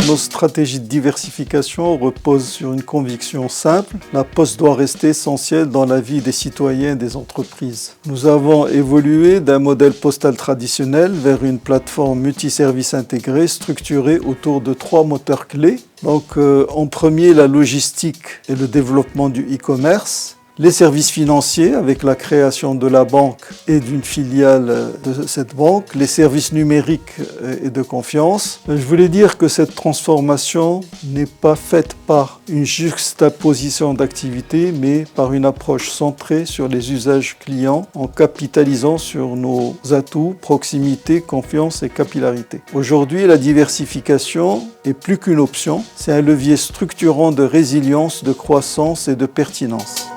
nos stratégies de diversification reposent sur une conviction simple. La Poste doit rester essentielle dans la vie des citoyens et des entreprises. Nous avons évolué d'un modèle postal traditionnel vers une plateforme multiservice intégrée structurée autour de 3 moteurs clés. En premier, la logistique et le développement du e-commerce. Les services financiers avec la création de la banque et d'une filiale de cette banque, les services numériques et de confiance. Je voulais dire que cette transformation n'est pas faite par une juxtaposition d'activités, mais par une approche centrée sur les usages clients en capitalisant sur nos atouts, proximité, confiance et capillarité. Aujourd'hui, la diversification est plus qu'une option, c'est un levier structurant de résilience, de croissance et de pertinence.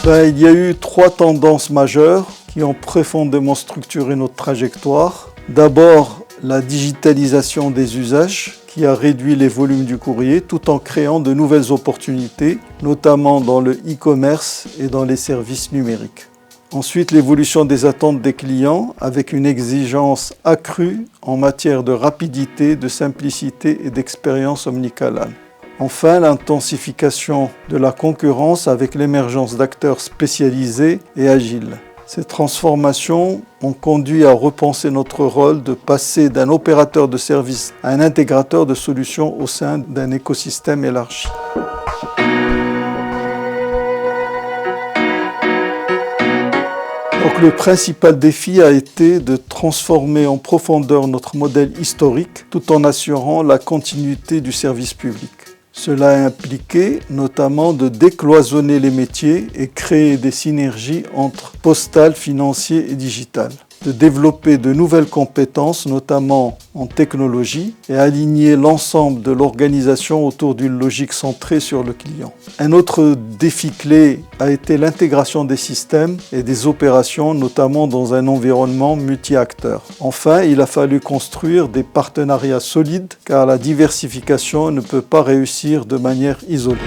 Il y a eu 3 tendances majeures qui ont profondément structuré notre trajectoire. D'abord, la digitalisation des usages qui a réduit les volumes du courrier tout en créant de nouvelles opportunités, notamment dans le e-commerce et dans les services numériques. Ensuite, l'évolution des attentes des clients avec une exigence accrue en matière de rapidité, de simplicité et d'expérience omnicanale. Enfin, l'intensification de la concurrence avec l'émergence d'acteurs spécialisés et agiles. Ces transformations ont conduit à repenser notre rôle de passer d'un opérateur de service à un intégrateur de solutions au sein d'un écosystème élargi. Le principal défi a été de transformer en profondeur notre modèle historique tout en assurant la continuité du service public. Cela a impliqué notamment de décloisonner les métiers et créer des synergies entre postal, financier et digital, de développer de nouvelles compétences, notamment en technologie, et aligner l'ensemble de l'organisation autour d'une logique centrée sur le client. Un autre défi clé a été l'intégration des systèmes et des opérations, notamment dans un environnement multi-acteurs. Enfin, il a fallu construire des partenariats solides, car la diversification ne peut pas réussir de manière isolée.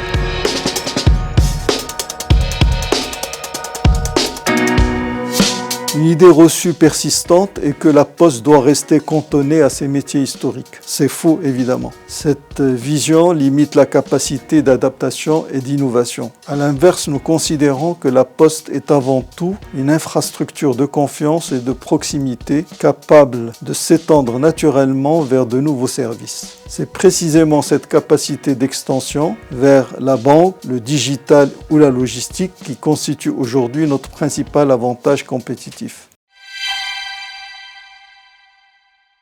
Une idée reçue persistante est que la Poste doit rester cantonnée à ses métiers historiques. C'est faux, évidemment. Cette vision limite la capacité d'adaptation et d'innovation. À l'inverse, nous considérons que la Poste est avant tout une infrastructure de confiance et de proximité capable de s'étendre naturellement vers de nouveaux services. C'est précisément cette capacité d'extension vers la banque, le digital ou la logistique qui constitue aujourd'hui notre principal avantage compétitif.